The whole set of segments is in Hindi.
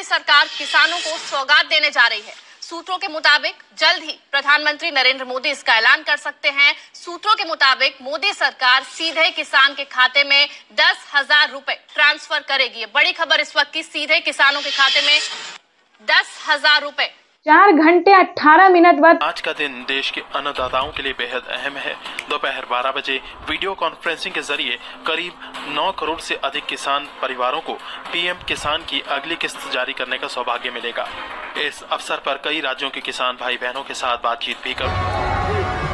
सरकार किसानों को सौगात देने जा रही है। सूत्रों के मुताबिक जल्द ही प्रधानमंत्री नरेंद्र मोदी इसका ऐलान कर सकते हैं। सूत्रों के मुताबिक मोदी सरकार सीधे किसान के खाते में 10,000 रुपए ट्रांसफर करेगी। ये बड़ी खबर इस वक्त की, सीधे किसानों के खाते में 10,000 रुपए। 4 घंटे 18 मिनट बाद आज का दिन देश के अन्नदाताओं के लिए बेहद अहम है। दोपहर 12 बजे वीडियो कॉन्फ्रेंसिंग के जरिए करीब 9 करोड़ से अधिक किसान परिवारों को पीएम किसान की अगली किस्त जारी करने का सौभाग्य मिलेगा। इस अवसर पर कई राज्यों के किसान भाई बहनों के साथ बातचीत भी कर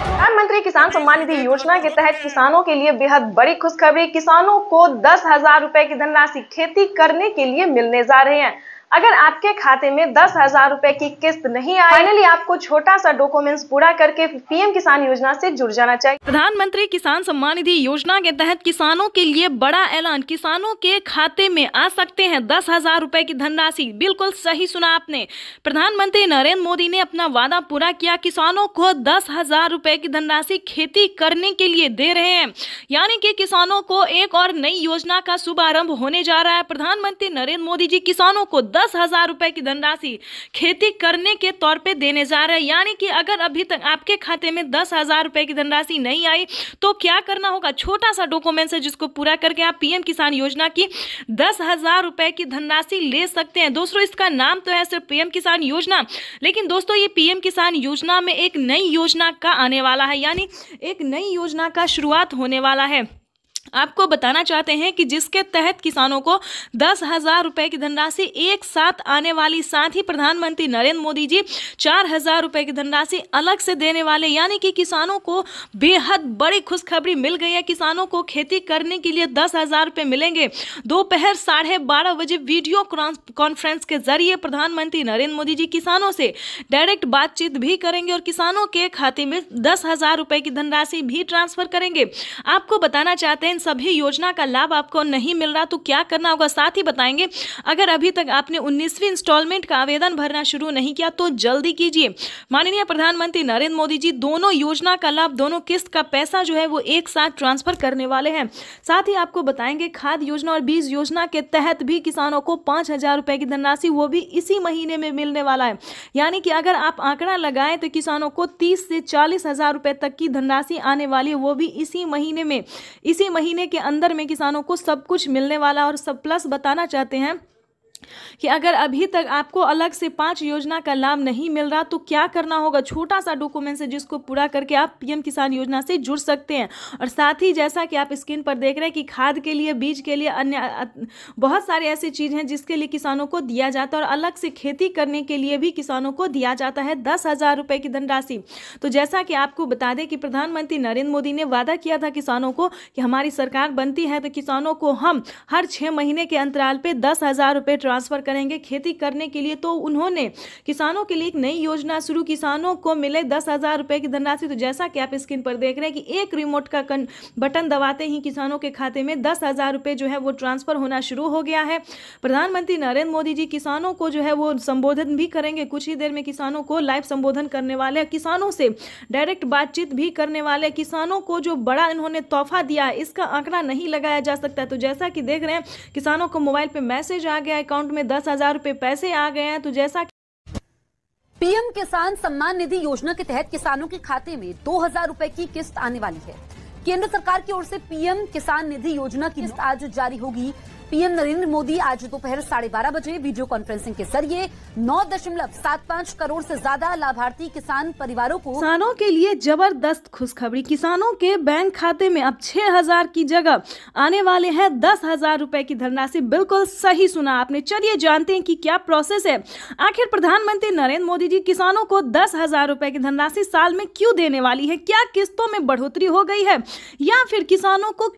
प्रधानमंत्री किसान सम्मान निधि योजना के तहत किसानों के लिए बेहद बड़ी खुशखबरी। किसानों को 10,000 रुपए की धनराशि खेती करने के लिए मिलने जा रहे हैं। अगर आपके खाते में 10,000 रुपए की किस्त नहीं आई, फाइनली आपको छोटा सा डॉक्यूमेंट्स पूरा करके पीएम किसान योजना से जुड़ जाना चाहिए। प्रधानमंत्री किसान सम्मान निधि योजना के तहत किसानों के लिए बड़ा ऐलान। किसानों के खाते में आ सकते हैं 10,000 रुपए की धनराशि। बिल्कुल सही सुना आपने। प्रधानमंत्री नरेंद्र मोदी ने अपना वादा पूरा किया। किसानों को 10,000 रुपए की धनराशि खेती करने के लिए दे रहे हैं, यानी कि किसानों को एक और नई योजना का शुभारंभ होने जा रहा है। प्रधानमंत्री नरेंद्र मोदी जी किसानों को 10,000 रुपए की धनराशि खेती करने के तौर पे देने जा रहे हैं। यानी कि अगर अभी तक आपके खाते में 10,000 रुपए की धनराशि नहीं आई तो क्या करना होगा? छोटा सा डॉक्यूमेंट्स है जिसको पूरा करके आप पीएम किसान योजना की 10,000 रुपए की धनराशि ले सकते हैं। दोस्तों, इसका नाम तो है सिर्फ पीएम किसान योजना, लेकिन दोस्तों ये पीएम किसान योजना में एक नई योजना का आने वाला है, यानी एक नई योजना का शुरुआत होने वाला है। आपको बताना चाहते हैं कि जिसके तहत किसानों को 10,000 रुपए की धनराशि एक साथ आने वाली, साथ ही प्रधानमंत्री नरेंद्र मोदी जी 4,000 रुपए की धनराशि अलग से देने वाले, यानी कि किसानों को बेहद बड़ी खुशखबरी मिल गई है। किसानों को खेती करने के लिए 10,000 रुपए मिलेंगे। दोपहर 12:30 बजे वीडियो कॉन्फ्रेंस के जरिए प्रधानमंत्री नरेंद्र मोदी जी किसानों से डायरेक्ट बातचीत भी करेंगे और किसानों के खाते में 10,000 रुपए की धनराशि भी ट्रांसफर करेंगे। आपको बताना चाहते हैं इन सभी योजना का लाभ आपको नहीं मिल रहा तो क्या करना होगा, साथ ही बताएंगे अगर अभी तक आपने 19वीं इंस्टॉलमेंट का आवेदन भरना शुरू नहीं किया तो जल्दी कीजिए। माननीय प्रधानमंत्री नरेंद्र मोदी जी दोनों योजना का लाभ, दोनों किस्त का पैसा जो है वो एक साथ ट्रांसफर करने वाले हैं। साथ ही आपको बताएंगे खाद योजना और बीज योजना के तहत भी किसानों को 5,000 रुपए की धनराशि वो भी इसी महीने में मिलने वाला है। यानी कि अगर आप आंकड़ा लगाएं तो किसानों को 30 से 40,000 रुपए तक की धनराशि आने वाली है, वो भी इसी महीने में। इसी महीने के अंदर में किसानों को सब कुछ मिलने वाला। और सब प्लस बताना चाहते हैं कि अगर अभी तक आपको अलग से 5 योजना का लाभ नहीं मिल रहा तो क्या करना होगा? छोटा सा डॉक्यूमेंट है जिसको पूरा करके आप पीएम किसान योजना से जुड़ सकते हैं। और साथ ही जैसा कि आप स्क्रीन पर देख रहे हैं कि खाद के लिए, बीज के लिए, अन्य बहुत सारी ऐसी चीज़ हैं जिसके लिए किसानों को दिया जाता है और अलग से खेती करने के लिए भी किसानों को दिया जाता है 10,000 रुपए की धनराशि। तो जैसा कि आपको बता दें कि प्रधानमंत्री नरेंद्र मोदी ने वादा किया था किसानों को कि हमारी सरकार बनती है तो किसानों को हम हर 6 महीने के अंतराल पे 10,000 रुपए ट्रांसफर करेंगे खेती करने के लिए। तो उन्होंने किसानों के लिए एक नई योजना शुरू, किसानों को मिले 10,000 रुपए की धनराशि। तो जैसा कि आप स्क्रीन पर देख रहे हैं कि एक रिमोट का बटन दबाते ही किसानों के खाते में 10,000 रुपए जो है वो ट्रांसफर होना शुरू हो गया है। प्रधानमंत्री नरेंद्र मोदी जी किसानों को जो है वो संबोधन भी करेंगे। कुछ ही देर में किसानों को लाइव संबोधन करने वाले, किसानों से डायरेक्ट बातचीत भी करने वाले। किसानों को जो बड़ा इन्होंने तोहफा दिया है इसका आंकड़ा नहीं लगाया जा सकता। तो जैसा कि देख रहे हैं किसानों को मोबाइल पे मैसेज आ गया, अकाउंट में 10,000 रुपए पैसे आ गए हैं। तो जैसा पीएम किसान सम्मान निधि योजना के तहत किसानों के खाते में 2,000 रुपए की किस्त आने वाली है। केंद्र सरकार की ओर से पीएम किसान निधि योजना की किस्त आज जारी होगी। पीएम नरेंद्र मोदी आज दोपहर 12:30 बजे वीडियो कॉन्फ्रेंसिंग के जरिए 9.75 करोड़ से ज्यादा लाभार्थी किसान परिवारों को, किसानों के लिए जबरदस्त खुशखबरी। किसानों के बैंक खाते में अब 6,000 की जगह आने वाले हैं 10,000 रुपए की धनराशि। बिल्कुल सही सुना आपने। चलिए जानते हैं कि क्या प्रोसेस है। आखिर प्रधानमंत्री नरेंद्र मोदी जी किसानों को 10,000 रुपए की धनराशि साल में क्यों देने वाली है? क्या किस्तों में बढ़ोतरी हो गई है या फिर किसानों को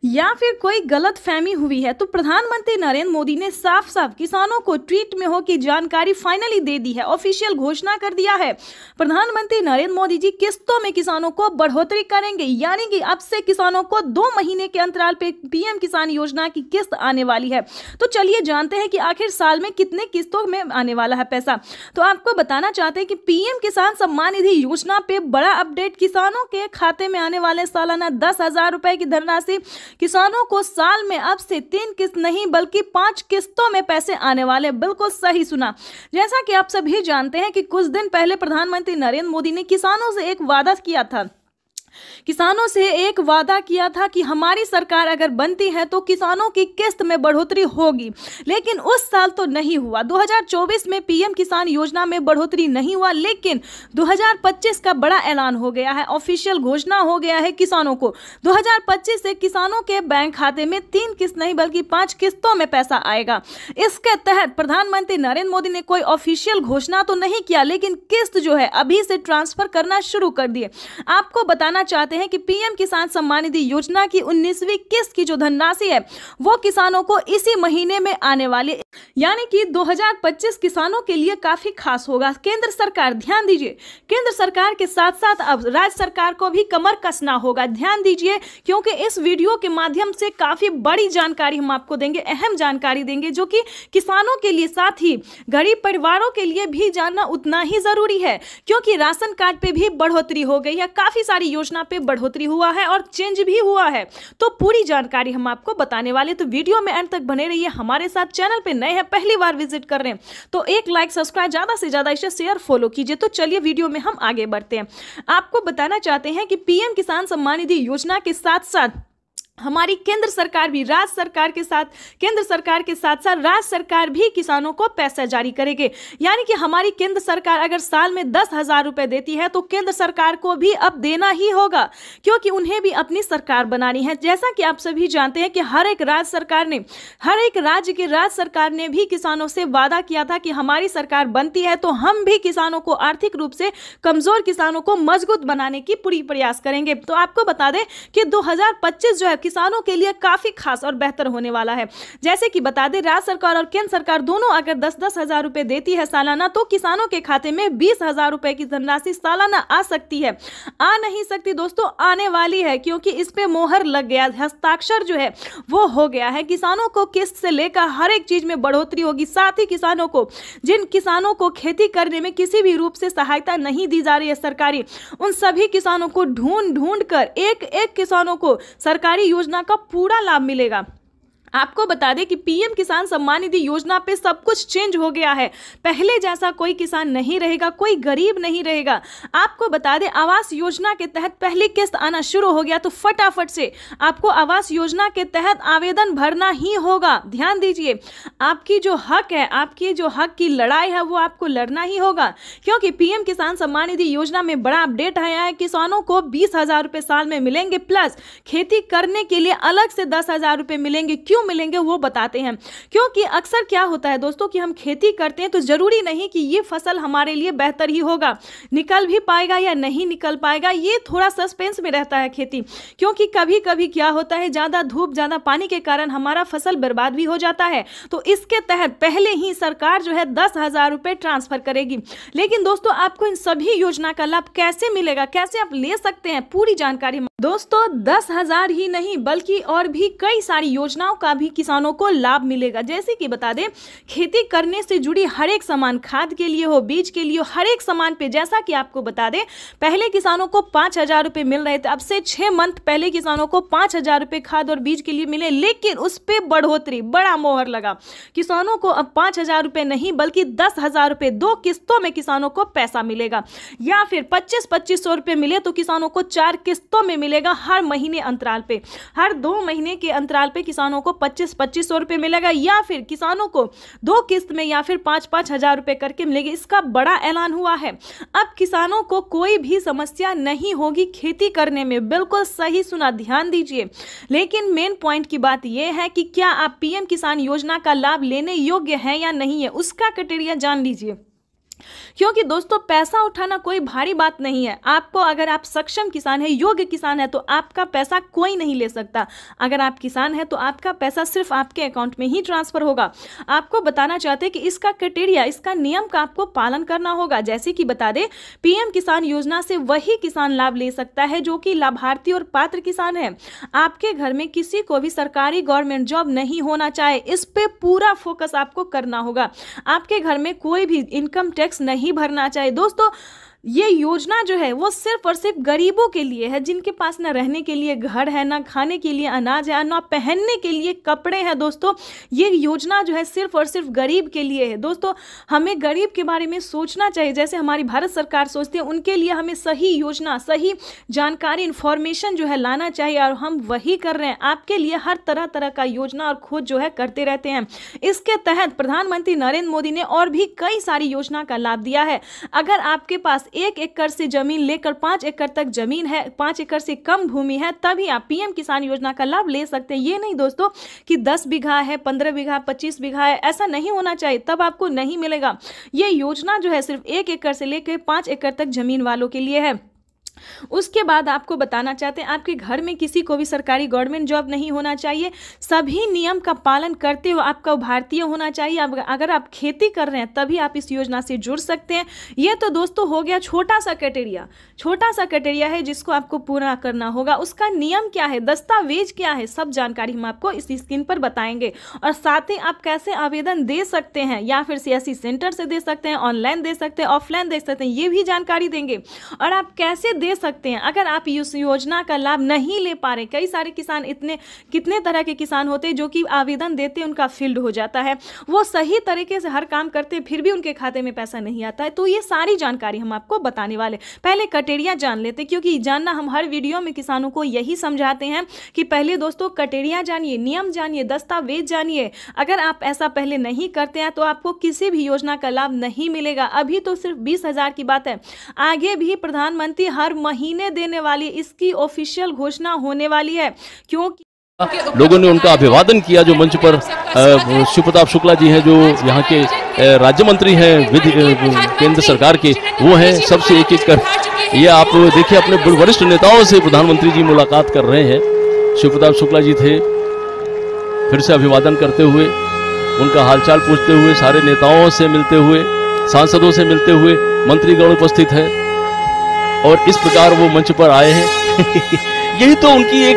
कोई गलत फहमी हुई है? तो प्रधानमंत्री नरेंद्र मोदी ने साफ साफ किसानों को ट्वीट में हो की जानकारी फाइनली दे दी है, ऑफिशियल घोषणा कर दिया है। प्रधानमंत्री नरेंद्र मोदी जी किस्तों में किसानों को बढ़ोतरी करेंगे, यानी कि अब से किसानों को 2 महीने के अंतराल पे पीएम किसान योजना की किस्त आने वाली है। तो चलिए जानते हैं कि आखिर साल में कितने किस्तों में आने वाला है पैसा। तो आपको बताना चाहते हैं कि पीएम किसान सम्मान निधि योजना पे बड़ा अपडेट। किसानों के खाते में आने वाले सालाना 10,000 रुपए की धनराशि किसानों को साल में अब से 3 किस्त नहीं बल्कि 5 किस्तों में पैसे आने वाले। बिल्कुल सही सुना। जैसा कि आप सभी जानते हैं कि कुछ दिन पहले प्रधानमंत्री नरेंद्र मोदी ने किसानों से एक वादा किया था। किसानों से एक वादा किया था कि हमारी सरकार अगर बनती है तो किसानों की किस्त में बढ़ोतरी होगी, लेकिन उस साल तो नहीं हुआ। 2024 में पीएम किसान योजना में बढ़ोतरी नहीं हुआ, लेकिन 2025 का बड़ा ऐलान हो गया है, ऑफिशियल घोषणा हो गया है किसानों को। 2025 से किसानों के बैंक खाते में 3 किस्त नहीं बल्कि 5 किस्तों में पैसा आएगा। इसके तहत प्रधानमंत्री नरेंद्र मोदी ने कोई ऑफिशियल घोषणा तो नहीं किया, लेकिन किस्त जो है अभी से ट्रांसफर करना शुरू कर दिए। आपको बताना चाहते हैं कि पीएम किसान सम्मान निधि योजना की 19वीं किस्त की जो धनराशि है वो किसानों को इसी महीने में आने वाली, यानी कि 2025 किसानों के लिए काफी खास होगा। केंद्र सरकार, ध्यान दीजिए, केंद्र सरकार के साथ साथ अब राज्य सरकार को भी कमर कसना होगा। ध्यान दीजिए, क्योंकि इस वीडियो के माध्यम से काफी बड़ी जानकारी हम आपको देंगे, अहम जानकारी देंगे, जो कि किसानों के लिए साथ ही गरीब परिवारों के लिए भी जानना उतना ही जरूरी है, क्योंकि राशन कार्ड पे भी बढ़ोतरी हो गई है, काफी सारी योजना पे बढ़ोतरी हुआ है और चेंज भी हुआ है। तो पूरी जानकारी हम आपको बताने वाले, तो वीडियो में अंत तक बने रहिए हमारे साथ। चैनल पे नए हैं, पहली बार विजिट कर रहे हैं तो एक लाइक, सब्सक्राइब, ज्यादा से ज्यादा इसे शेयर, फॉलो कीजिए। तो चलिए वीडियो में हम आगे बढ़ते हैं। आपको बताना चाहते हैं कि पीएम किसान सम्मान निधि योजना के साथ साथ हमारी केंद्र सरकार भी राज्य सरकार के साथ, केंद्र सरकार के साथ साथ राज्य सरकार भी किसानों को पैसा जारी करेंगे। यानी कि हमारी केंद्र सरकार अगर साल में 10,000 रुपए देती है तो केंद्र सरकार को भी अब देना ही होगा, क्योंकि उन्हें भी अपनी सरकार बनानी है। जैसा कि आप सभी जानते हैं कि हर एक राज्य की राज्य सरकार ने भी किसानों से वादा किया था कि हमारी सरकार बनती है तो हम भी किसानों को, आर्थिक रूप से कमजोर किसानों को मजबूत बनाने की पूरी प्रयास करेंगे। तो आपको बता दें कि 2025 जो है किसानों के लिए काफी खास और बेहतर होने वाला है। जैसे कि बता दें, राज्य सरकार और केंद्र सरकार दोनों अगर 10-10 हजार रुपए देती है सालाना, तो किसानों के खाते में 20,000 रुपए की धनराशि सालाना आ सकती है। आ नहीं सकती दोस्तों, आने वाली है, क्योंकि इस पे मोहर लग गया, हस्ताक्षर जो है वो हो गया है। किसानों को किस्त से लेकर हर एक चीज में बढ़ोतरी होगी। साथ ही किसानों को, जिन किसानों को खेती करने में किसी भी रूप से सहायता नहीं दी जा रही है सरकारी, उन सभी किसानों को ढूंढ कर एक एक किसानों को सरकारी योजना का पूरा लाभ मिलेगा। आपको बता दें कि पीएम किसान सम्मान निधि योजना पे सब कुछ चेंज हो गया है। पहले जैसा कोई किसान नहीं रहेगा, कोई गरीब नहीं रहेगा। आपको बता दें, आवास योजना के तहत पहली किस्त आना शुरू हो गया, तो फटाफट से आपको आवास योजना के तहत आवेदन भरना ही होगा। ध्यान दीजिए, आपकी जो हक है, आपकी जो हक की लड़ाई है वो आपको लड़ना ही होगा, क्योंकि पीएम किसान सम्मान निधि योजना में बड़ा अपडेट आया है। किसानों को 20,000 रुपए साल में मिलेंगे, प्लस खेती करने के लिए अलग से 10,000 रुपए मिलेंगे। क्यों मिलेंगे वो बताते हैं। क्योंकि अक्सर क्या होता है दोस्तों कि हम खेती करते हैं तो जरूरी नहीं कि ये फसल हमारे लिए बेहतर ही होगा, निकल भी पाएगा या नहीं निकल पाएगा, ये थोड़ा सस्पेंस में रहता है खेती। क्योंकि कभी कभी क्या होता है, ज्यादा धूप, ज्यादा पानी के कारण हमारा फसल बर्बाद भी हो जाता है। तो इसके तहत पहले ही सरकार जो है 10,000 रुपए ट्रांसफर करेगी। लेकिन दोस्तों, आपको इन सभी योजना का लाभ कैसे मिलेगा, कैसे आप ले सकते हैं, पूरी जानकारी दोस्तों 10,000 ही नहीं बल्कि और भी कई सारी योजनाओं का भी किसानों को लाभ मिलेगा। जैसे कि बता दें, खेती करने से जुड़ी हर एक सामान, खाद के लिए हो, बीज के लिए हो, हर एक सामान पे, जैसा कि आपको बता दें, पहले किसानों को 5,000 रुपए मिल रहे थे। अब से 6 मंथ पहले किसानों को 5,000 रुपए खाद और बीज के लिए मिले, लेकिन उस पे बढ़ोतरी, बड़ा मोहर लगा। किसानों को अब 5,000 रुपए नहीं बल्कि 10,000 रुपए 2 किस्तों में किसानों को पैसा मिलेगा, या फिर 25-2500 रुपए मिले तो किसानों को 4 किस्तों में मिलेगा। हर महीने अंतराल पे, हर 2 महीने के अंतराल पे किसानों को 25-2500 रुपए मिलेगा, या फिर किसानों को 2 किस्त में या फिर 5-5 हजार रुपए करके मिलेगी। इसका बड़ा ऐलान हुआ है। अब किसानों को कोई भी समस्या नहीं होगी खेती करने में। बिल्कुल सही सुना, ध्यान दीजिए। लेकिन मेन पॉइंट की बात यह है कि क्या आप पीएम किसान योजना का लाभ लेने योग्य हैं या नहीं है, उसका क्राइटेरिया जान लीजिए। क्योंकि दोस्तों, पैसा उठाना कोई भारी बात नहीं है। आपको, अगर आप सक्षम किसान है, योग्य किसान है, तो आपका पैसा कोई नहीं ले सकता। अगर आप किसान है तो आपका पैसा सिर्फ आपके अकाउंट में ही ट्रांसफर होगा। आपको बताना चाहते हैं कि इसका क्राइटेरिया, इसका नियम का आपको पालन करना होगा। जैसे कि बता दें, पीएम किसान योजना से वही किसान लाभ ले सकता है जो कि लाभार्थी और पात्र किसान है। आपके घर में किसी को भी सरकारी गवर्नमेंट जॉब नहीं होना चाहे, इस पे पूरा फोकस आपको करना होगा। आपके घर में कोई भी इनकम टैक्स नहीं भरना चाहिए। दोस्तों, ये योजना जो है वो सिर्फ और सिर्फ गरीबों के लिए है, जिनके पास ना रहने के लिए घर है, ना खाने के लिए अनाज है, ना पहनने के लिए कपड़े हैं। दोस्तों ये योजना जो है सिर्फ और सिर्फ गरीब के लिए है। दोस्तों हमें गरीब के बारे में सोचना चाहिए, जैसे हमारी भारत सरकार सोचती है, उनके लिए हमें सही योजना, सही जानकारी, इन्फॉर्मेशन जो है लाना चाहिए, और हम वही कर रहे हैं। आपके लिए हर तरह तरह का योजना और खोज जो है करते रहते हैं। इसके तहत प्रधानमंत्री नरेंद्र मोदी ने और भी कई सारी योजना का लाभ दिया है। अगर आपके पास 1 एकड़ से जमीन लेकर 5 एकड़ तक जमीन है, 5 एकड़ से कम भूमि है, तभी आप पीएम किसान योजना का लाभ ले सकते हैं। ये नहीं दोस्तों कि 10 बीघा है, 15 बीघा, 25 बीघा है, ऐसा नहीं होना चाहिए, तब आपको नहीं मिलेगा। ये योजना जो है सिर्फ 1 एकड़ से लेकर 5 एकड़ तक जमीन वालों के लिए है। उसके बाद आपको बताना चाहते हैं, आपके घर में किसी को भी सरकारी गवर्नमेंट जॉब नहीं होना चाहिए। सभी नियम का पालन करते हुए आपका भारतीय होना चाहिए। अगर आप खेती कर रहे हैं तभी आप इस योजना से जुड़ सकते हैं। ये तो दोस्तों हो गया छोटा सा क्राइटेरिया है जिसको आपको पूरा करना होगा। उसका नियम क्या है, दस्तावेज क्या है, सब जानकारी हम आपको इस स्क्रीन पर बताएंगे। और साथ ही आप कैसे आवेदन दे सकते हैं, या फिर सीएससी सेंटर से दे सकते हैं, ऑनलाइन दे सकते हैं, ऑफलाइन दे सकते हैं, ये भी जानकारी देंगे। और आप कैसे दे सकते हैं अगर आप इस योजना का लाभ नहीं ले पा रहे। कई सारे किसान, कितने तरह के किसान होते हैं जो कि आवेदन देते हैं, उनका फील्ड हो जाता है, वो सही तरीके से हर काम करते हैं, फिर भी उनके खाते में पैसा नहीं आता है। तो ये सारी जानकारी हम आपको बताने वाले। पहले क्राइटेरिया जान लेते, क्योंकि जानना हम हर वीडियो में किसानों को यही समझाते हैं कि पहले दोस्तों क्राइटेरिया जानिए, नियम जानिए, दस्तावेज जानिए। अगर आप ऐसा पहले नहीं करते हैं तो आपको किसी भी योजना का लाभ नहीं मिलेगा। अभी तो सिर्फ 20,000 की बात है, आगे भी प्रधानमंत्री हर महीने देने वाली, इसकी ऑफिशियल घोषणा होने वाली है। क्योंकि लोगों ने उनका अभिवादन किया। जो मंच पर शिव प्रताप शुक्ला जी हैं, जो यहाँ के राज्य मंत्री हैं केंद्र सरकार के, वो हैं सबसे एक कर। ये आप देखिए अपने वरिष्ठ नेताओं से प्रधानमंत्री जी मुलाकात कर रहे हैं। शिव प्रताप शुक्ला जी थे, फिर से अभिवादन करते हुए, उनका हालचाल पूछते हुए, सारे नेताओं से मिलते हुए, सांसदों से मिलते हुए, मंत्रीगण उपस्थित है और इस प्रकार वो मंच पर आए हैं। यही तो उनकी एक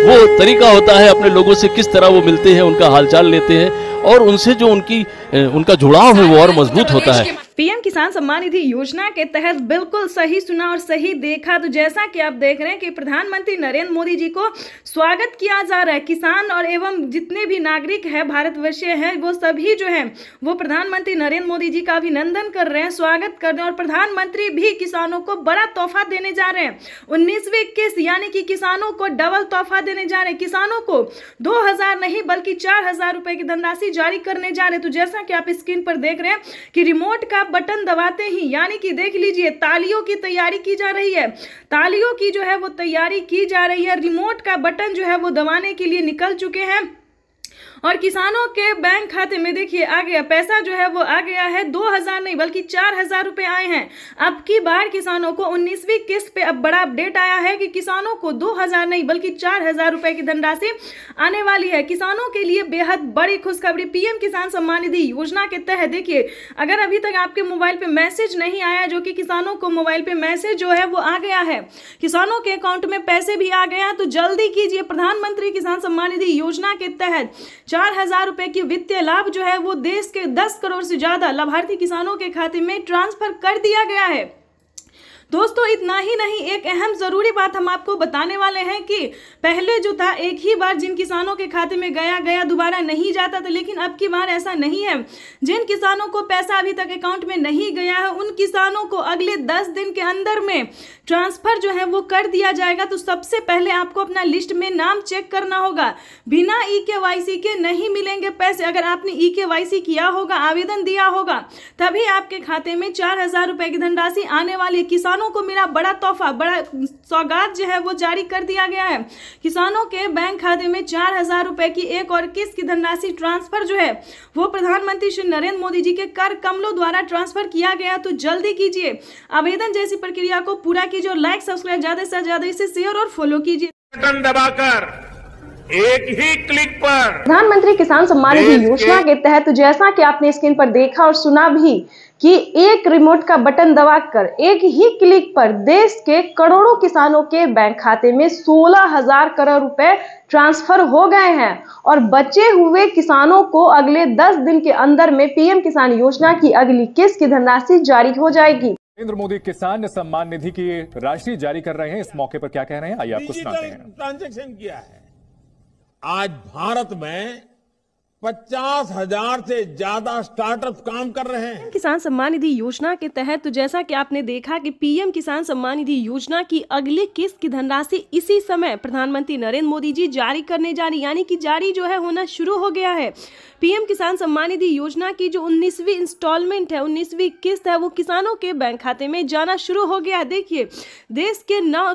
वो तरीका होता है, अपने लोगों से किस तरह वो मिलते हैं, उनका हालचाल लेते हैं, और उनसे जो उनका जुड़ाव है वो और मजबूत होता है। पीएम किसान सम्मान निधि योजना के तहत बिल्कुल सही सुना और सही देखा। तो जैसा कि आप देख रहे हैं कि प्रधानमंत्री नरेंद्र मोदी जी को स्वागत किया जा रहा है। किसान और एवं जितने भी नागरिक हैं, भारतवर्षीय हैं, वो सभी जो हैं वो प्रधानमंत्री नरेंद्र मोदी जी का अभिनंदन कर रहे हैं, स्वागत कर रहे हैं। और प्रधानमंत्री भी किसानों को बड़ा तोहफा देने जा रहे हैं। 19वीं किस्त यानी कि किसानों को डबल तोहफा देने जा रहे हैं। किसानों को 2,000 नहीं बल्कि 4,000 रुपए की धनराशि जारी करने जा रहे हैं। तो जैसा कि आप स्क्रीन पर देख रहे हैं कि रिमोट का बटन दबाते ही, यानी कि देख लीजिए, तालियों की तैयारी की जा रही है, तालियों की जो है वो तैयारी की जा रही है। रिमोट का बटन जो है वो दबाने के लिए निकल चुके हैं और किसानों के बैंक खाते में देखिए आ गया पैसा, जो है वो आ गया है। 2,000 नहीं बल्कि 4,000 रुपए आए हैं। अब की बार किसानों को 19वीं किस्त पे अब बड़ा अपडेट आया है कि किसानों को 2,000 नहीं बल्कि 4,000 रुपए की धनराशि आने वाली है। किसानों के लिए बेहद बड़ी खुशखबरी। पीएम किसान सम्मान निधि योजना के तहत देखिए, अगर अभी तक आपके मोबाइल पे मैसेज नहीं आया, जो कि किसानों को मोबाइल पे मैसेज जो है वो आ गया है, किसानों के अकाउंट में पैसे भी आ गया है, तो जल्दी कीजिए। प्रधानमंत्री किसान सम्मान निधि योजना के तहत 4,000 रुपए की वित्तीय लाभ जो है वो देश के 10 करोड़ से ज्यादा लाभार्थी किसानों के खाते में ट्रांसफर कर दिया गया है। दोस्तों इतना ही नहीं, एक अहम जरूरी बात हम आपको बताने वाले हैं कि पहले जो था एक ही बार जिन किसानों के खाते में गया दोबारा नहीं जाता था, लेकिन अब की बार ऐसा नहीं है। जिन किसानों को पैसा अभी तक अकाउंट में नहीं गया है, उन किसानों को अगले 10 दिन के अंदर में ट्रांसफर जो है वो कर दिया जाएगा। तो सबसे पहले आपको अपना लिस्ट में नाम चेक करना होगा। बिना EKYC के नहीं मिलेंगे पैसे। अगर आपने EKYC किया होगा, आवेदन दिया होगा, तभी आपके खाते में 4,000 रुपए की धनराशि आने वाली है। किसानों को मेरा बड़ा तोहफा, बड़ा सौगात जो है वो जारी कर दिया गया है। किसानों के बैंक खाते में 4,000 रुपए की एक और किस्त की धनराशि ट्रांसफर जो है वो प्रधानमंत्री श्री नरेंद्र मोदी जी के कर कमलों द्वारा ट्रांसफर किया गया। तो जल्दी कीजिए, आवेदन जैसी प्रक्रिया को पूरा कीजिए और लाइक सब्सक्राइब ज्यादा से ज्यादा इसे शेयर और फॉलो कीजिए। बटन दबाकर एक ही क्लिक पर प्रधानमंत्री किसान सम्मान निधि योजना के तहत जैसा कि आपने स्क्रीन पर देखा और सुना भी कि एक रिमोट का बटन दबाकर एक ही क्लिक पर देश के करोड़ों किसानों के बैंक खाते में 16,000 करोड़ रुपए ट्रांसफर हो गए हैं और बचे हुए किसानों को अगले 10 दिन के अंदर में पीएम किसान योजना की अगली किस्त की धनराशि जारी हो जाएगी। नरेंद्र मोदी किसान सम्मान निधि की राशि जारी कर रहे हैं। इस मौके पर क्या कह रहे हैं, आइए आपको सुनाते हैं। ट्रांजैक्शन किया है। आज भारत में 50,000 से ज्यादा स्टार्टअप काम कर रहे हैं। किसान सम्मान निधि योजना के तहत तो जैसा कि आपने देखा कि पीएम किसान सम्मान निधि योजना की अगली किस्त की धनराशि इसी समय प्रधानमंत्री नरेंद्र मोदी जी जारी करने जा रही, यानी कि जारी जो है होना शुरू हो गया है। पीएम किसान सम्मान निधि योजना की जो 19वीं इंस्टॉलमेंट है, 19वीं किस्त है, वो किसानों के बैंक खाते में जाना शुरू हो गया है। देखिए देश के 9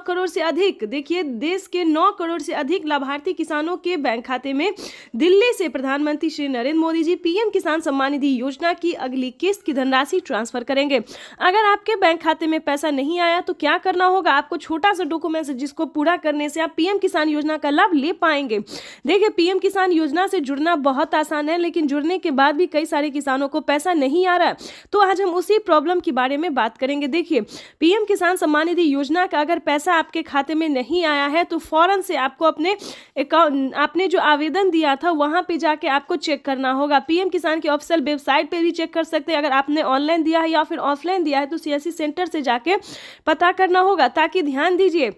करोड़ से अधिक लाभार्थी किसानों के बैंक खाते में दिल्ली से प्रधानमंत्री श्री नरेंद्र मोदी जी पीएम किसान सम्मान निधि योजना की अगली किस्त की धनराशि ट्रांसफर करेंगे। अगर आपके बैंक खाते में पैसा नहीं आया तो क्या करना होगा, आपको छोटा सा डॉक्यूमेंट है जिसको पूरा करने से आप पीएम किसान योजना का लाभ ले पाएंगे। देखिए पीएम किसान योजना से जुड़ना बहुत आसान है, लेकिन जुड़ने के बाद भी कई सारे किसानों को पैसा नहीं आ रहा, तो आज हम उसी प्रॉब्लम के बारे में बात करेंगे। देखिए पीएम किसान सम्मान निधि योजना का अगर पैसा आपके खाते में नहीं आया है तो फौरन से आपको अपने अकाउंट, आपने जो आवेदन दिया था वहां पे जाके आपको चेक करना होगा। पीएम किसान की ऑफिशियल वेबसाइट पे भी चेक कर सकते हैं। अगर आपने ऑनलाइन दिया है या फिर ऑफलाइन दिया है तो सीएससी सेंटर से जाके पता करना होगा। ताकि ध्यान दीजिए,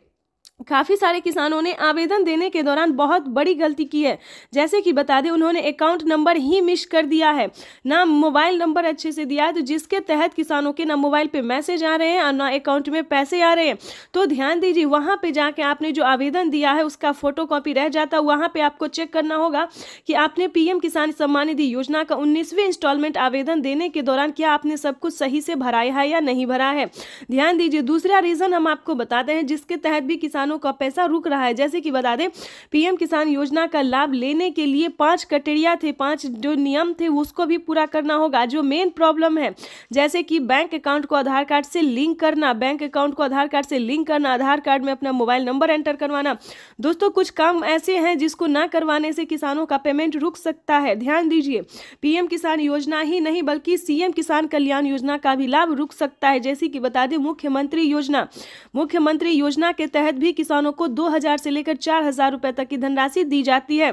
काफ़ी सारे किसानों ने आवेदन देने के दौरान बहुत बड़ी गलती की है। जैसे कि बता दें, उन्होंने अकाउंट नंबर ही मिस कर दिया है, ना मोबाइल नंबर अच्छे से दिया है, तो जिसके तहत किसानों के ना मोबाइल पे मैसेज आ रहे हैं और ना अकाउंट में पैसे आ रहे हैं। तो ध्यान दीजिए, वहाँ पे जाके आपने जो आवेदन दिया है उसका फोटोकॉपी रह जाता है, वहाँ पर आपको चेक करना होगा कि आपने पीएम किसान सम्मान निधि योजना का 19वीं इंस्टॉलमेंट आवेदन देने के दौरान क्या आपने सब कुछ सही से भराया है या नहीं भरा है। ध्यान दीजिए, दूसरा रीज़न हम आपको बताते हैं जिसके तहत भी किसानों का पैसा रुक रहा है। जैसे कि बता दें, पीएम किसान योजना का लाभ लेने के लिए 5 क्राइटेरिया थे, 5 जो नियम थे उसको भी पूरा करना होगा। जो मेन प्रॉब्लम है, जैसे कि बैंक अकाउंट को आधार कार्ड से लिंक करना, आधार कार्ड में अपना मोबाइल नंबर एंटर करवाना। दोस्तों कुछ काम ऐसे हैं जिसको ना करवाने से किसानों का पेमेंट रुक सकता है। ध्यान दीजिए, पीएम किसान योजना ही नहीं बल्कि सीएम किसान कल्याण योजना का भी लाभ रुक सकता है। जैसे कि बता दें, मुख्यमंत्री योजना के तहत भी किसानों को 2,000 से लेकर 4,000 रुपए तक की धनराशि दी जाती है।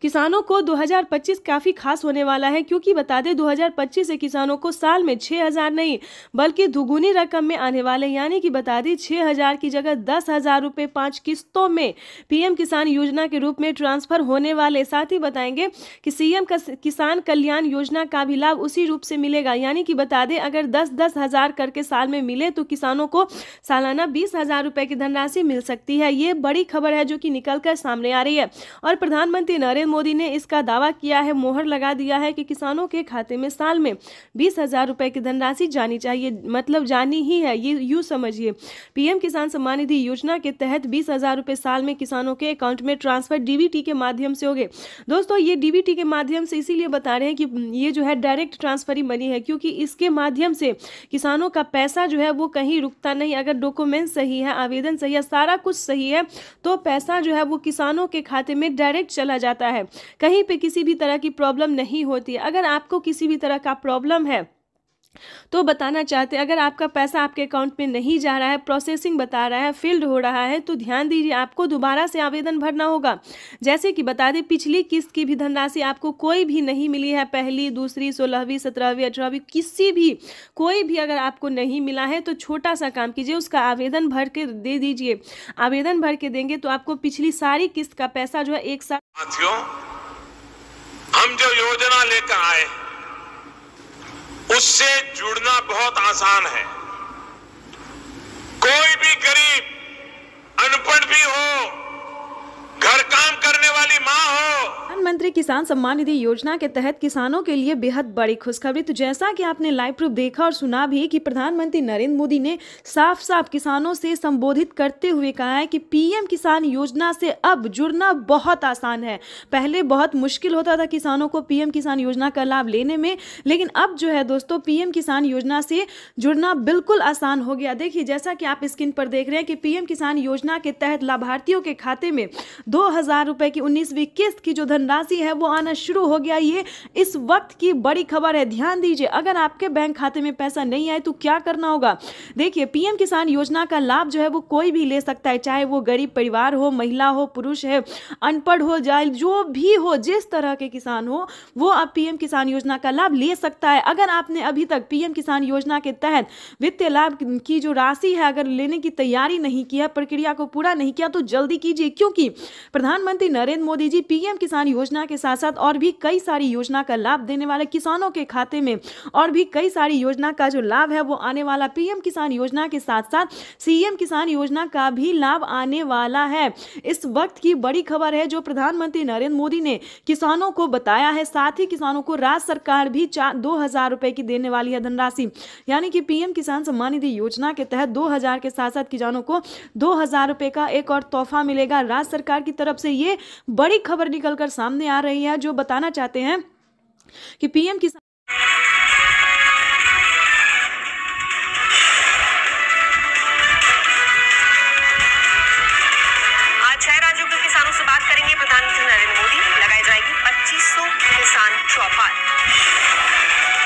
किसानों को 2025 काफ़ी खास होने वाला है, क्योंकि बता दें 2025 से किसानों को साल में 6,000 नहीं बल्कि दुगुनी रकम में आने वाले, यानी कि बता दें 6,000 की जगह 10,000 रुपये 5 किस्तों में पीएम किसान योजना के रूप में ट्रांसफर होने वाले। साथ ही बताएंगे कि सीएम किसान कल्याण योजना का भी लाभ उसी रूप से मिलेगा, यानी कि बता दें अगर 10-10 हज़ार करके साल में मिले तो किसानों को सालाना 20,000 रुपये की धनराशि मिल सकती है। ये बड़ी खबर है जो कि निकल कर सामने आ रही है और प्रधानमंत्री नरेंद्र मोदी ने इसका दावा किया है, मोहर लगा दिया है कि किसानों के खाते में साल में 20,000 रुपए की धनराशि जानी चाहिए, मतलब जानी ही है। ये यूँ समझिए, पीएम किसान सम्मान निधि योजना के तहत 20,000 रुपए साल में किसानों के अकाउंट में ट्रांसफर डीबीटी के माध्यम से होंगे। दोस्तों ये डीबीटी के माध्यम से इसीलिए बता रहे हैं कि ये जो है डायरेक्ट ट्रांसफर ही मनी है, क्योंकि इसके माध्यम से किसानों का पैसा जो है वो कहीं रुकता नहीं। अगर डॉक्यूमेंट सही है, आवेदन सही है, सारा कुछ सही है तो पैसा जो है वो किसानों के खाते में डायरेक्ट चला जाता है। कहीं पे किसी भी तरह की प्रॉब्लम नहीं होती है। अगर आपको किसी भी तरह का प्रॉब्लम है तो बताना चाहते हैं, अगर आपका पैसा आपके अकाउंट में नहीं जा रहा है, प्रोसेसिंग बता रहा है, फील्ड हो रहा है, तो ध्यान दीजिए आपको दोबारा से आवेदन भरना होगा। जैसे कि बता दें, पिछली किस्त की भी धनराशि आपको कोई भी नहीं मिली है, पहली, दूसरी, 16वीं, 17वीं, 18वीं, किसी भी कोई भी अगर आपको नहीं मिला है तो छोटा सा काम कीजिए, उसका आवेदन भर के दे दीजिए। आवेदन भर के देंगे तो आपको पिछली सारी किस्त का पैसा जो है एक साथ। साथियों, हम जो योजना लेकर आए उससे जुड़ना बहुत आसान है। कोई भी गरीब, अनपढ़ भी हो, घर काम करने वाली माँ हो। प्रधानमंत्री किसान सम्मान निधि योजना के तहत किसानों के लिए बेहद बड़ी खुशखबरी। तो जैसा कि आपने लाइव प्रूफ देखा और सुना भी कि प्रधानमंत्री नरेंद्र मोदी ने साफ साफ किसानों से संबोधित करते हुए कहा है कि पीएम किसान योजना से अब जुड़ना बहुत आसान है। पहले बहुत मुश्किल होता था किसानों को पीएम किसान योजना का लाभ लेने में, लेकिन अब जो है दोस्तों पीएम किसान योजना से जुड़ना बिल्कुल आसान हो गया। देखिए जैसा कि आप स्क्रीन पर देख रहे हैं कि पीएम किसान योजना के तहत लाभार्थियों के खाते में 2,000 रुपए की 19वीं किस्त की जो धनराशि धनराशि है वो आना शुरू हो गया। ये इस वक्त की बड़ी खबर है, ध्यान दीजिए। अगर आपके बैंक खाते में पैसा नहीं आए तो क्या करना होगा। देखिए, पीएम किसान योजना का लाभ जो है वो कोई भी ले सकता है, चाहे वो गरीब परिवार हो, महिला हो, पुरुष है, अनपढ़ हो, जाए जो भी हो, जिस तरह के किसान हो वो आप पीएम किसान योजना का लाभ ले सकता है। अगर आपने अभी तक पीएम किसान योजना के तहत वित्तीय लाभ की जो राशि है अगर लेने की तैयारी नहीं की है, प्रक्रिया को पूरा नहीं किया, तो जल्दी कीजिए, क्योंकि प्रधानमंत्री नरेंद्र मोदी जी पीएम किसान योजना के साथ साथ और भी कई सारी योजना का लाभ देने वाले, किसानों के खाते में और भी कई सारी योजना का जो लाभ है वो आने वाला। पीएम किसान योजना के साथ साथ सीएम किसान योजना का भी लाभ आने वाला है। इस वक्त की बड़ी खबर है जो प्रधानमंत्री नरेंद्र मोदी ने किसानों को बताया है। साथ ही किसानों को राज्य सरकार भी 2,000 रुपए की देने वाली है धनराशि, यानी कि पीएम किसान सम्मान निधि योजना के तहत 2,000 के साथ साथ किसानों को 2,000 रुपए का एक और तोहफा मिलेगा राज्य सरकार की तरफ से। ये बड़ी खबर निकलकर सामने आ रही है जो बताना चाहते हैं कि पीएम किसान आज 6 राज्यों के किसानों से बात करेंगे प्रधानमंत्री नरेंद्र मोदी। लगाई जाएगी 2500 किसान चौपाल।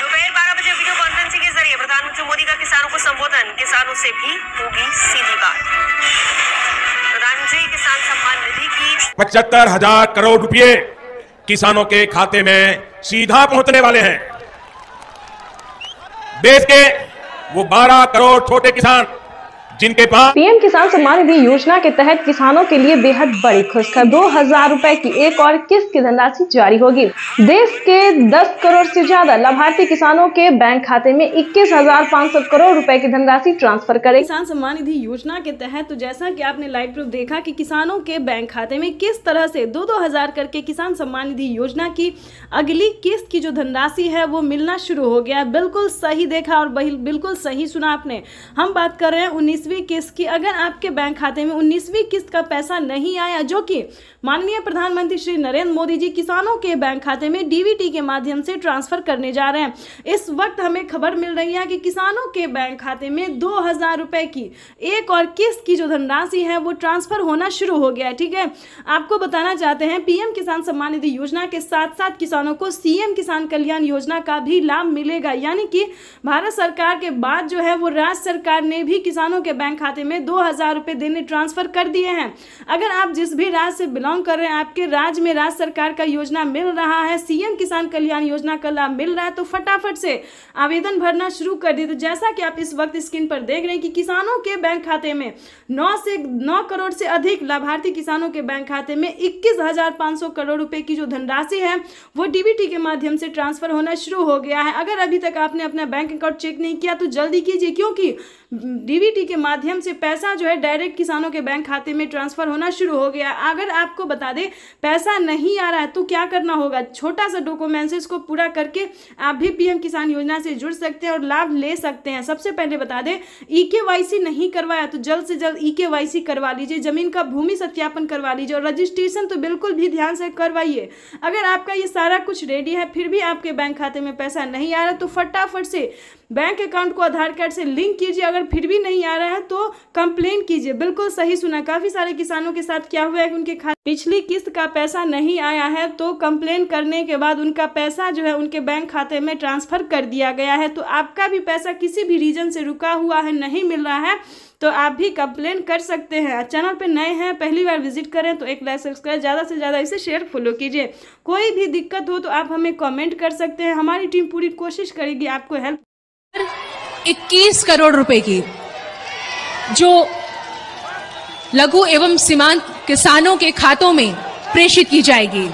दोपहर 12 बजे वीडियो कॉन्फ्रेंसिंग के जरिए प्रधानमंत्री मोदी का किसानों को संबोधन, किसानों से भी होगी सीधी बात। प्रधानमंत्री किसान सम्मान निधि की 75,000 करोड़ रुपए किसानों के खाते में सीधा पहुंचने वाले हैं। देश के वो 12 करोड़ छोटे किसान जिनके पास पीएम किसान सम्मान निधि योजना के तहत किसानों के लिए बेहद बड़ी खुशखबरी, 2,000 रुपए की एक और किस्त की धनराशि जारी होगी। देश के 10 करोड़ से ज्यादा लाभार्थी किसानों के बैंक खाते में 21,500 करोड़ रुपए की धनराशि ट्रांसफर करेगी। किसान सम्मान निधि योजना के तहत तो जैसा कि आपने लाइव प्रूफ देखा कि किसानों के बैंक खाते में किस तरह से 2,000 करके किसान सम्मान निधि योजना की अगली किस्त की जो धनराशि है वो मिलना शुरू हो गया। बिल्कुल सही देखा और बिल्कुल सही सुना आपने। हम बात कर रहे हैं 19वीं किस्त की। अगर आपके बैंक खाते में 19वीं किस्त का पैसा नहीं आया, जो कि माननीय प्रधानमंत्री श्री नरेंद्र मोदी जी किसानों के बैंक खाते में डीबीटी के माध्यम से ट्रांसफर करने जा रहे हैं, इस वक्त हमें खबर मिल रही है कि किसानों के बैंक खाते में 2,000 रुपए की एक और किस्त की जो धनराशि है वो ट्रांसफर होना शुरू हो गया है। ठीक है, आपको बताना चाहते हैं पीएम किसान सम्मान निधि योजना के साथ साथ किसानों को सीएम किसान कल्याण योजना का भी लाभ मिलेगा, यानी कि भारत सरकार के बाद जो है वो राज्य सरकार ने भी किसानों के बैंक खाते में 2,000 रुपए देने ट्रांसफर कर दिए हैं। अगर आप जिस भी राज्य से बिलोंग कर रहे हैं, आपके राज्य में राज्य सरकार का योजना मिल रहा है, सीएम किसान कल्याण योजना का लाभ मिल रहा है, तो फटाफट से आवेदन भरना शुरू कर दिए। तो जैसा कि आप इस वक्त स्क्रीन पर देख रहे हैं कि किसानों के बैंक खाते में 9 करोड़ से अधिक लाभार्थी किसानों के बैंक खाते में 21,500 करोड़ रुपए की जो धनराशि है वो डीबीटी के माध्यम से ट्रांसफर होना शुरू हो गया है। अगर अभी तक आपने अपना बैंक अकाउंट चेक नहीं किया तो जल्दी कीजिए, क्योंकि डीबीटी के माध्यम से पैसा जो है डायरेक्ट किसानों के बैंक खाते में ट्रांसफर होना शुरू हो गया। अगर आपको बता दें पैसा नहीं आ रहा है तो क्या करना होगा, छोटा सा डॉक्यूमेंट्स को पूरा करके आप भी पीएम किसान योजना से जुड़ सकते हैं और लाभ ले सकते हैं। सबसे पहले बता दें, ईकेवाईसी नहीं करवाया तो जल्द से जल्द ईकेवाईसी करवा लीजिए, जमीन का भूमि सत्यापन करवा लीजिए और रजिस्ट्रेशन तो बिल्कुल भी ध्यान से करवाइए। अगर आपका ये सारा कुछ रेडी है फिर भी आपके बैंक खाते में पैसा नहीं आ रहा तो फटाफट से बैंक अकाउंट को आधार कार्ड से लिंक कीजिए। अगर फिर भी नहीं आ रहा है तो कंप्लेन कीजिए। बिल्कुल सही सुना, काफी सारे किसानों के साथ क्या हुआ है कि उनके पिछली किस्त का पैसा नहीं आया है तो कंप्लेन करने के बाद उनका पैसा जो है उनके बैंक खाते में ट्रांसफर कर दिया गया है। तो आपका भी पैसा किसी भी रीजन से रुका हुआ है, नहीं मिल रहा है, तो आप भी कंप्लेन कर सकते हैं। चैनल पे नए हैं, पहली बार विजिट करें तो एक लाइक सब्सक्राइब, ज़्यादा से ज़्यादा इसे शेयर फॉलो कीजिए। कोई भी दिक्कत हो तो आप हमें कमेंट कर सकते हैं, हमारी टीम पूरी कोशिश करेगी आपको हेल्प। 21 करोड़ रुपए की जो लघु एवं सीमांत किसानों के खातों में प्रेषित की जाएगी।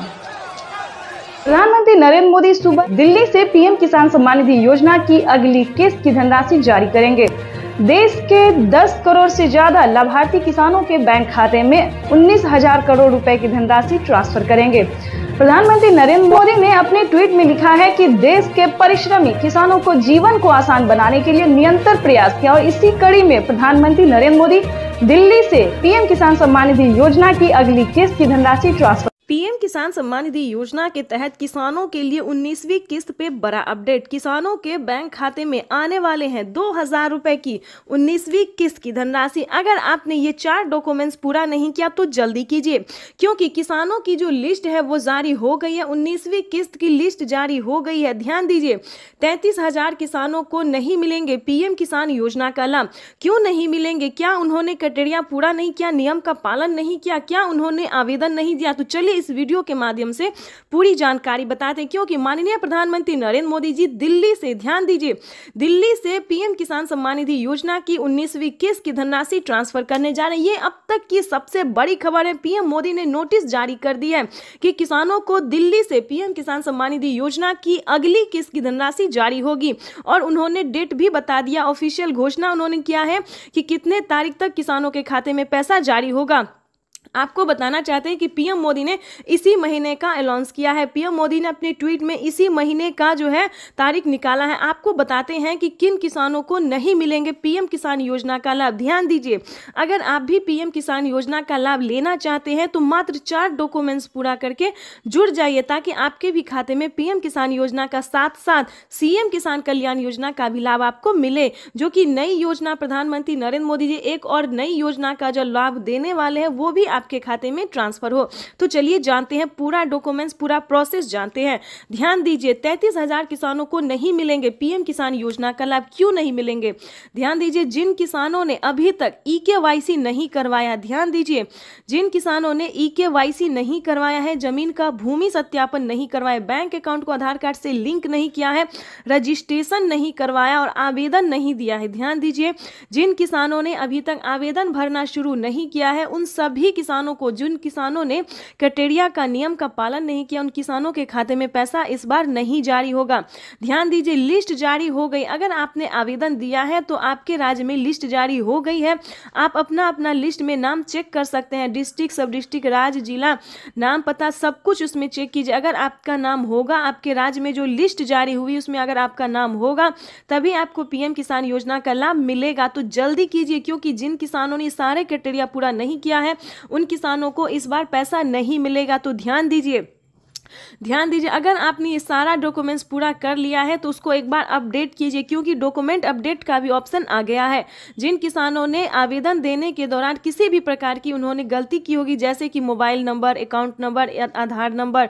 प्रधानमंत्री नरेंद्र मोदी सुबह दिल्ली से पीएम किसान सम्मान निधि योजना की अगली किस्त की धनराशि जारी करेंगे। देश के 10 करोड़ से ज्यादा लाभार्थी किसानों के बैंक खाते में 19,000 करोड़ रुपए की धनराशि ट्रांसफर करेंगे। प्रधानमंत्री नरेंद्र मोदी ने अपने ट्वीट में लिखा है कि देश के परिश्रमी किसानों को जीवन को आसान बनाने के लिए निरंतर प्रयास किया और इसी कड़ी में प्रधानमंत्री नरेंद्र मोदी दिल्ली से पीएम किसान सम्मान निधि योजना की अगली किस्त की धनराशि ट्रांसफर पीएम किसान किसान सम्मान निधि योजना के तहत किसानों के लिए 19वीं किस्त पे बड़ा अपडेट। किसानों के बैंक खाते में आने वाले हैं 2000 रुपए की 19वीं किस्त की धनराशि। अगर आपने ये 4 डॉक्यूमेंट्स पूरा नहीं किया तो जल्दी कीजिए, क्योंकि किसानों की जो लिस्ट है वो जारी हो गई है। 19वीं किस्त की लिस्ट जारी हो गई है। ध्यान दीजिए, 33,000 किसानों को नहीं मिलेंगे पीएम किसान योजना का लाभ। क्यों नहीं मिलेंगे? क्या उन्होंने क्राइटेरिया पूरा नहीं किया, नियम का पालन नहीं किया, क्या उन्होंने आवेदन नहीं दिया? तो चलिए इस वीडियो के माध्यम से पूरी जानकारी बताते हैं, क्योंकि माननीय प्रधानमंत्री नरेंद्र मोदी जी दिल्ली से, ध्यान दीजिए, दिल्ली से पीएम किसान सम्मान निधि योजना की 19वीं किस्त की धनराशि ट्रांसफर करने जा रहे हैं। ये अब तक की सबसे बड़ी खबर है। पीएम मोदी ने नोटिस जारी कर दी है कि किसानों को दिल्ली से पीएम किसान सम्मान निधि योजना की अगली किस्त की धनराशि जारी होगी, और उन्होंने डेट भी बता दिया। ऑफिशियल घोषणा उन्होंने किया है कि कितने तारीख तक किसानों के खाते में पैसा जारी होगा। आपको बताना चाहते हैं कि पीएम मोदी ने इसी महीने का अनाउंस किया है। पीएम मोदी ने अपने ट्वीट में इसी महीने का जो है तारीख निकाला है। आपको बताते हैं कि किन किसानों को नहीं मिलेंगे पीएम किसान योजना का लाभ। ध्यान दीजिए, अगर आप भी पीएम किसान योजना का लाभ लेना चाहते हैं तो मात्र 4 डॉक्यूमेंट्स पूरा करके जुड़ जाइए, ताकि आपके भी खाते में पीएम किसान योजना का साथ साथ सीएम किसान कल्याण योजना का भी लाभ आपको मिले, जो कि नई योजना प्रधानमंत्री नरेंद्र मोदी जी एक और नई योजना का जो लाभ देने वाले हैं वो भी आपके खाते में ट्रांसफर हो। तो चलिए जानते हैं पूरा डॉक्यूमेंट्स, पूरा प्रोसेस जानते हैं। ध्यान दीजिए, 33,000 किसानों को नहीं मिलेंगे पीएम किसान योजना का लाभ। क्यों नहीं मिलेंगे? ध्यान दीजिए, जिन किसानों ने अभी तक ईकेवाईसी नहीं करवाया, ध्यान दीजिए, जिन किसानों ने ईकेवाईसी नहीं करवाया है, जमीन का भूमि सत्यापन नहीं करवाया, बैंक अकाउंट को आधार कार्ड से लिंक नहीं किया है, रजिस्ट्रेशन नहीं करवाया और आवेदन नहीं दिया है, ध्यान दीजिए, जिन किसानों ने अभी तक आवेदन भरना शुरू नहीं किया है, उन सभी किसानों को, जिन किसानों ने क्राइटेरिया का, नियम का पालन नहीं किया, उन किसानों के खाते में पैसा इस बार नहीं जारी होगा। ध्यान दीजिए, लिस्ट जारी हो गई। अगर आपने आवेदन दिया है तो आपके राज्य में लिस्ट जारी हो गई है। आप अपना लिस्ट में नाम चेक कर सकते हैं, डिस्ट्रिक्ट, सब डिस्ट्रिक्ट, राज्य, जिला, नाम, पता, सब कुछ उसमें चेक कीजिए। अगर आपका नाम होगा, आपके राज्य में जो लिस्ट जारी हुई उसमें अगर आपका नाम होगा, तभी आपको पीएम किसान योजना का लाभ मिलेगा। तो जल्दी कीजिए, क्योंकि जिन किसानों ने सारे क्राइटेरिया पूरा नहीं किया है उन किसानों को इस बार पैसा नहीं मिलेगा। तो ध्यान दीजिए, अगर आपने ये सारा डॉक्यूमेंट्स पूरा कर लिया है तो उसको एक बार अपडेट कीजिए, क्योंकि डॉक्यूमेंट अपडेट का भी ऑप्शन आ गया है। जिन किसानों ने आवेदन देने के दौरान किसी भी प्रकार की उन्होंने गलती की होगी, जैसे कि मोबाइल नंबर, अकाउंट नंबर, आधार नंबर,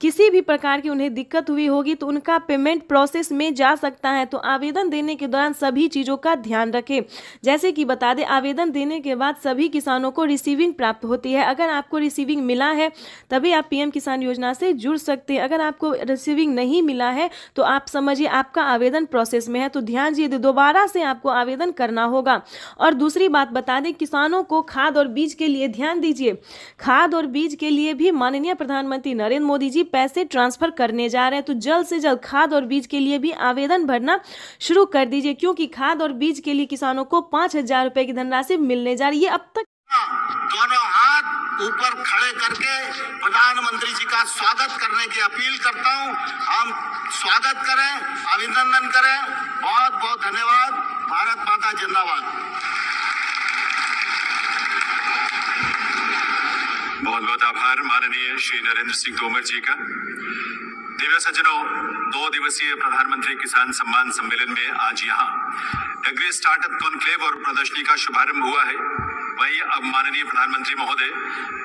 किसी भी प्रकार की उन्हें दिक्कत हुई होगी तो उनका पेमेंट प्रोसेस में जा सकता है। तो आवेदन देने के दौरान सभी चीज़ों का ध्यान रखें। जैसे कि बता दें, आवेदन देने के बाद सभी किसानों को रिसीविंग प्राप्त होती है। अगर आपको रिसीविंग मिला है तभी आप पीएम किसान योजना से जुड़ सकते हैं। अगर आपको रिसीविंग नहीं मिला है तो आप समझिए आपका आवेदन प्रोसेस में है। तो ध्यान दीजिए, दोबारा से आपको आवेदन करना होगा। और दूसरी बात बता दें, किसानों को खाद और बीज के लिए, ध्यान दीजिए, खाद और बीज के लिए भी माननीय प्रधानमंत्री नरेंद्र मोदी जी पैसे ट्रांसफर करने जा रहे हैं। तो जल्द से जल्द खाद और बीज के लिए भी आवेदन भरना शुरू कर दीजिए, क्योंकि खाद और बीज के लिए किसानों को 5,000 रुपए की धनराशि मिलने जा रही है। अब तक दोनों हाथ ऊपर खड़े करके प्रधानमंत्री जी का स्वागत करने की अपील करता हूं। हम स्वागत करें, अभिनंदन करें। बहुत बहुत धन्यवाद। भारत माता जिंदाबाद। बहुत बहुत आभार माननीय श्री नरेंद्र सिंह तोमर जी का। दिव्य सज्जनों, 2 दिवसीय प्रधानमंत्री किसान सम्मान सम्मेलन में आज यहाँ एग्री स्टार्टअप कॉन्क्लेव और प्रदर्शनी का शुभारंभ हुआ है। वहीं अब माननीय प्रधानमंत्री महोदय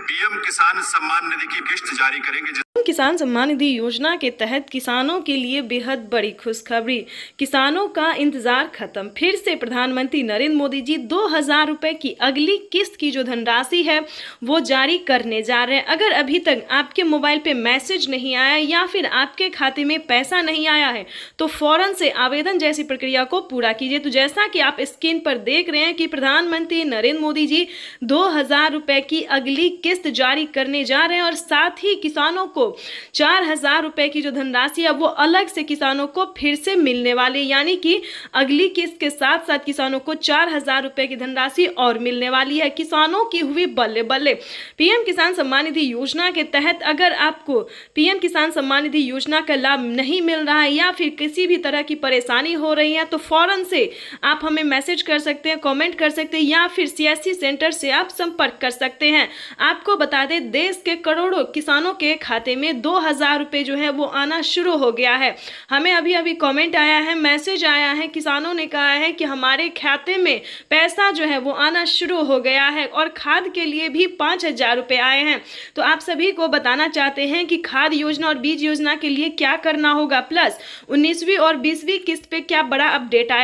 पीएम किसान सम्मान निधि की किस्त जारी करेंगे। किसान सम्मान निधि योजना के तहत किसानों के लिए बेहद बड़ी खुशखबरी। किसानों का इंतजार खत्म। फिर से प्रधानमंत्री नरेंद्र मोदी जी 2000 रुपए की अगली किस्त की जो धनराशि है वो जारी करने जा रहे हैं। अगर अभी तक आपके मोबाइल पे मैसेज नहीं आया या फिर आपके खाते में पैसा नहीं आया है तो फौरन से आवेदन जैसी प्रक्रिया को पूरा कीजिए। तो जैसा कि आप स्क्रीन पर देख रहे हैं कि प्रधानमंत्री नरेंद्र मोदी जी 2000 रुपए की अगली किस्त जारी करने जा रहे हैं और साथ ही किसानों को को 4,000 रुपए की जो धनराशि है वो अलग से किसानों को फिर से मिलने वाली, यानी कि अगली किस्त के साथ साथ किसानों को 4,000 रुपए की धनराशि और मिलने वाली है। किसानों की हुई बल्ले बल्ले। पीएम किसान सम्मान निधि योजना के तहत अगर आपको पीएम किसान सम्मान निधि योजना का लाभ नहीं मिल रहा है या फिर किसी भी तरह की परेशानी हो रही है तो फौरन से आप हमें मैसेज कर सकते हैं, कमेंट कर सकते हैं या फिर सीएससी सेंटर से आप संपर्क कर सकते हैं। आपको बता दें देश के करोड़ों किसानों के खाते में 2,000 रुपए जो है वो आना शुरू हो गया है। हमें अभी अभी कमेंट आया है, मैसेज आया है, किसानों ने कहा है कि हमारे खाते में पैसा जो है वो आना शुरू हो गया है और खाद के लिए भी 5,000 रुपए आए हैं। तो आप सभी को बताना चाहते हैं कि खाद योजना और बीज योजना के लिए क्या करना होगा, प्लस 19वीं और 20वीं किस्त पे क्या बड़ा अपडेट आया।